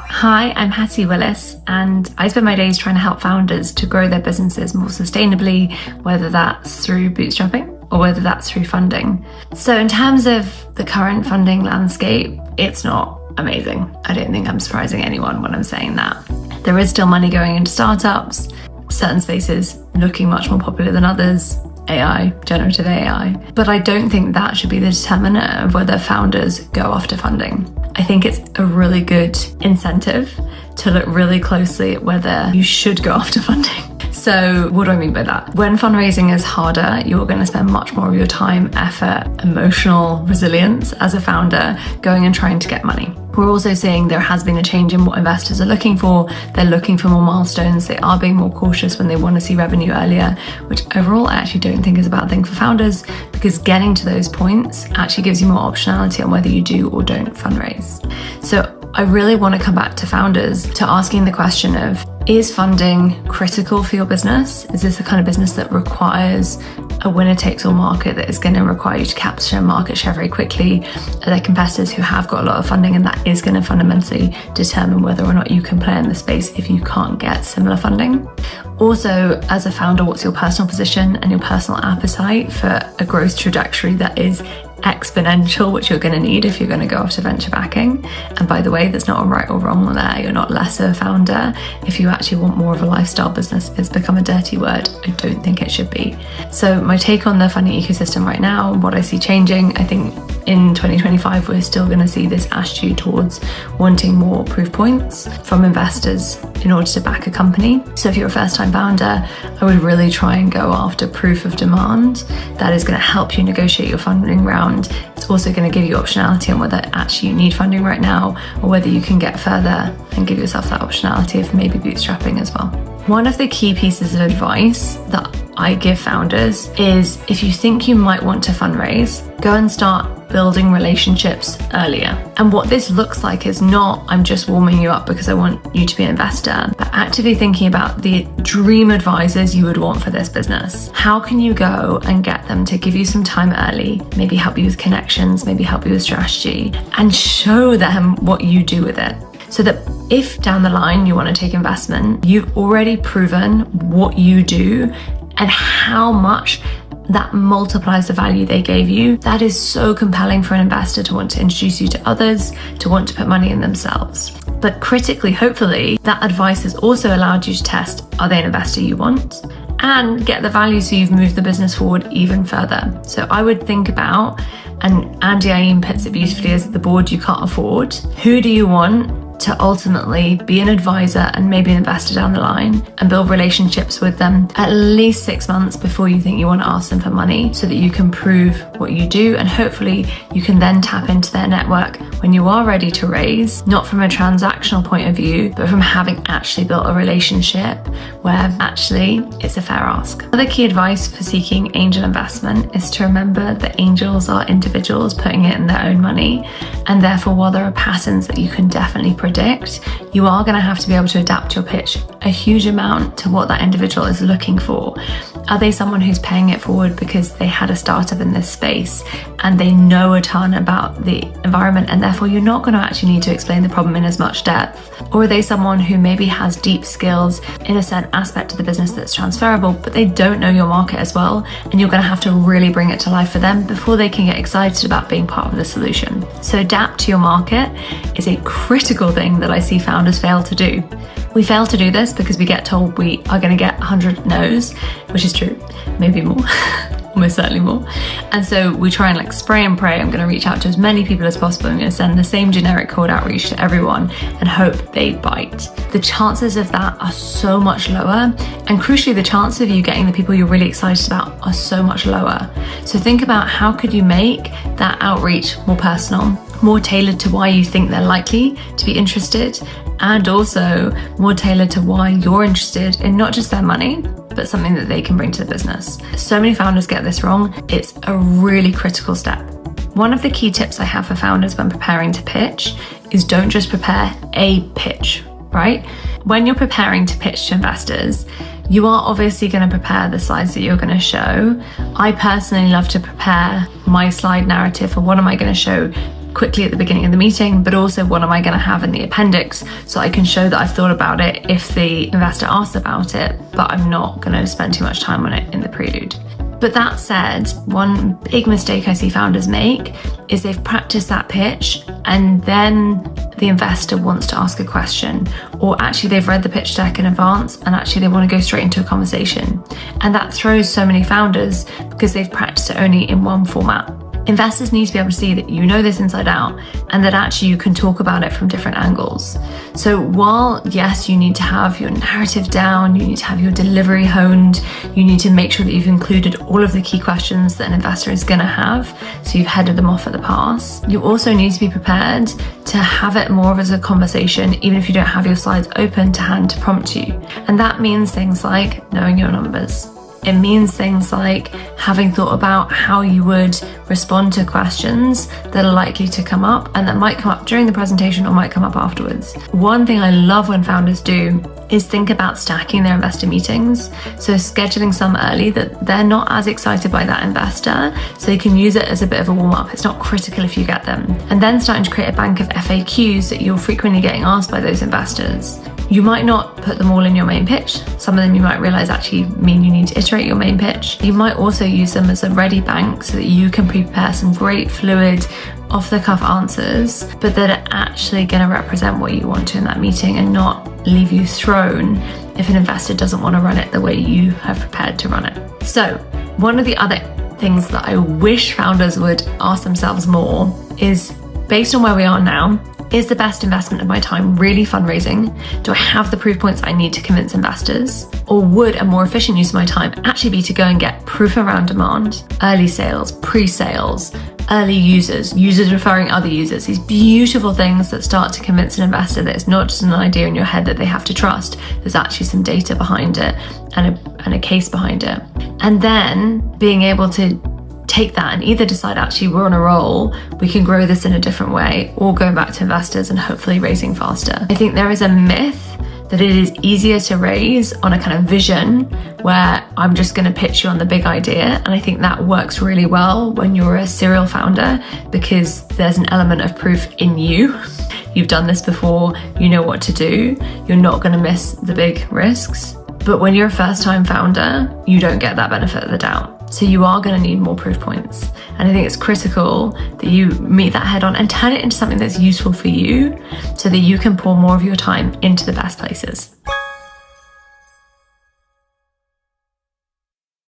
Hi, I'm Hattie Willis, and I spend my days trying to help founders to grow their businesses more sustainably, whether that's through bootstrapping or whether that's through funding. So in terms of the current funding landscape, it's not amazing. I don't think I'm surprising anyone when I'm saying that. There is still money going into startups, certain spaces looking much more popular than others, AI, generative AI. But I don't think that should be the determinant of whether founders go after funding. I think it's a really good incentive to look really closely at whether you should go after funding. So what do I mean by that? When fundraising is harder, you're going to spend much more of your time, effort, emotional resilience as a founder going and trying to get money. We're also seeing there has been a change in what investors are looking for. They're looking for more milestones. They are being more cautious when they want to see revenue earlier, which overall I actually don't think is a bad thing for founders, because getting to those points actually gives you more optionality on whether you do or don't fundraise. So I really want to come back to founders to asking the question of, is funding critical for your business? Is this the kind of business that requires a winner-takes-all market that is going to require you to capture market share very quickly? Are there competitors who have got a lot of funding, and that is going to fundamentally determine whether or not you can play in the space if you can't get similar funding? Also, as a founder, what's your personal position and your personal appetite for a growth trajectory that is exponential, which you're going to need if you're going to go after venture backing? And by the way, there's not a right or wrong there. You're not less of a founder if you actually want more of a lifestyle business. It's become a dirty word. I don't think it should be. So my take on the funding ecosystem right now and what I see changing, I think in 2025 we're still going to see this attitude towards wanting more proof points from investors in order to back a company. So if you're a first-time founder, I would really try and go after proof of demand. That is going to help you negotiate your funding round. It's also going to give you optionality on whether actually you need funding right now or whether you can get further and give yourself that optionality of maybe bootstrapping as well. One of the key pieces of advice that I give founders is, if you think you might want to fundraise, go and start building relationships earlier. And what this looks like is not, I'm just warming you up because I want you to be an investor, but actively thinking about the dream advisors you would want for this business. How can you go and get them to give you some time early, maybe help you with connections, maybe help you with strategy, and show them what you do with it? So that if down the line you want to take investment, you've already proven what you do and how much that multiplies the value they gave you. That is so compelling for an investor to want to introduce you to others, to want to put money in themselves. But critically, hopefully, that advice has also allowed you to test, are they an investor you want? And get the value so you've moved the business forward even further. So I would think about, and Andy Aim puts it beautifully as the board you can't afford. Who do you want to ultimately be an advisor and maybe an investor down the line, and build relationships with them at least 6 months before you think you want to ask them for money, so that you can prove what you do, and hopefully you can then tap into their network when you are ready to raise, not from a transactional point of view, but from having actually built a relationship where actually it's a fair ask. Another key advice for seeking angel investment is to remember that angels are individuals putting it in their own money, and therefore while there are patterns that you can definitely predict, you are going to have to be able to adapt your pitch a huge amount to what that individual is looking for. Are they someone who's paying it forward because they had a startup in this space and they know a ton about the environment, and therefore you're not going to actually need to explain the problem in as much depth? Or are they someone who maybe has deep skills in a certain aspect of the business that's transferable, but they don't know your market as well, and you're going to have to really bring it to life for them before they can get excited about being part of the solution? So adapt to your market is a critical thing that I see founders fail to do. We fail to do this because we get told we are going to get 100 no's, which is true, maybe more, almost certainly more. And so we try and spray and pray. I'm going to reach out to as many people as possible. I'm going to send the same generic cold outreach to everyone and hope they bite. The chances of that are so much lower. And crucially, the chances of you getting the people you're really excited about are so much lower. So think about, how could you make that outreach more personal, more tailored to why you think they're likely to be interested, and also more tailored to why you're interested in not just their money, but something that they can bring to the business. So many founders get this wrong. It's a really critical step. One of the key tips I have for founders when preparing to pitch is, don't just prepare a pitch, right? When you're preparing to pitch to investors, you are obviously going to prepare the slides that you're going to show. I personally love to prepare my slide narrative for what am I going to show quickly at the beginning of the meeting, but also what am I going to have in the appendix so I can show that I've thought about it if the investor asks about it, but I'm not going to spend too much time on it in the prelude. But that said, one big mistake I see founders make is they've practiced that pitch and then the investor wants to ask a question, or actually they've read the pitch deck in advance and actually they want to go straight into a conversation. And that throws so many founders because they've practiced it only in one format. Investors need to be able to see that you know this inside out and that actually you can talk about it from different angles. So while yes, you need to have your narrative down, you need to have your delivery honed, you need to make sure that you've included all of the key questions that an investor is going to have, so you've headed them off at the pass. You also need to be prepared to have it more of as a conversation, even if you don't have your slides open to hand to prompt you. And that means things like knowing your numbers. It means things like having thought about how you would respond to questions that are likely to come up and that might come up during the presentation or might come up afterwards. One thing I love when founders do is think about stacking their investor meetings. So scheduling some early that they're not as excited by that investor, so you can use it as a bit of a warm up. It's not critical if you get them. And then starting to create a bank of FAQs that you're frequently getting asked by those investors. You might not put them all in your main pitch. Some of them you might realize actually mean you need to iterate your main pitch. You might also use them as a ready bank so that you can prepare some great fluid, off-the-cuff answers, but that are actually going to represent what you want to in that meeting and not leave you thrown if an investor doesn't want to run it the way you have prepared to run it. So one of the other things that I wish founders would ask themselves more is, based on where we are now, is the best investment of my time really fundraising? Do I have the proof points I need to convince investors? Or would a more efficient use of my time actually be to go and get proof around demand, early sales, pre-sales, early users referring other users, these beautiful things that start to convince an investor that it's not just an idea in your head that they have to trust, there's actually some data behind it and a case behind it. And then being able to take that and either decide actually we're on a roll, we can grow this in a different way, or going back to investors and hopefully raising faster. I think there is a myth that it is easier to raise on a kind of vision where I'm just going to pitch you on the big idea. And I think that works really well when you're a serial founder because there's an element of proof in you. You've done this before, you know what to do, you're not going to miss the big risks. But when you're a first-time founder, you don't get that benefit of the doubt. So you are going to need more proof points. And I think it's critical that you meet that head on and turn it into something that's useful for you so that you can pour more of your time into the best places.